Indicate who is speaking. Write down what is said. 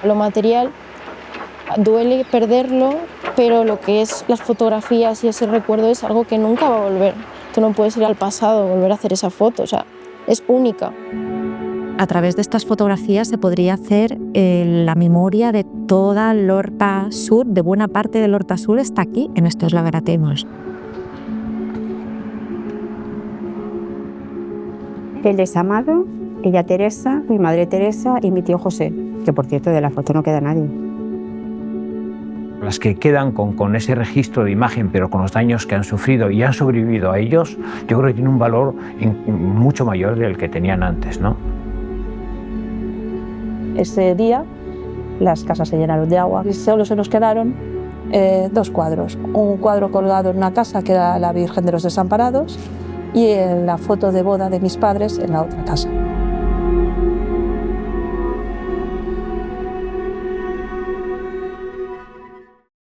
Speaker 1: Lo material duele perderlo, pero lo que es las fotografías y ese recuerdo es algo que nunca va a volver. Tú no puedes ir al pasado, volver a hacer esa foto, o sea, es única.
Speaker 2: A través de estas fotografías se podría hacer la memoria de toda l'Horta Sur, de buena parte del Horta Sur está aquí en estos logaritmos.
Speaker 3: Él es Amado, ella Teresa, mi madre Teresa y mi tío José, que por cierto de la foto no queda nadie.
Speaker 4: Las que quedan con ese registro de imagen, pero con los daños que han sufrido y han sobrevivido a ellos, yo creo que tiene un valor mucho mayor del que tenían antes, ¿no?
Speaker 5: Ese día las casas se llenaron de agua y solo se nos quedaron 2 cuadros. Un cuadro colgado en una casa que era la Virgen de los Desamparados y la foto de boda de mis padres en la otra casa.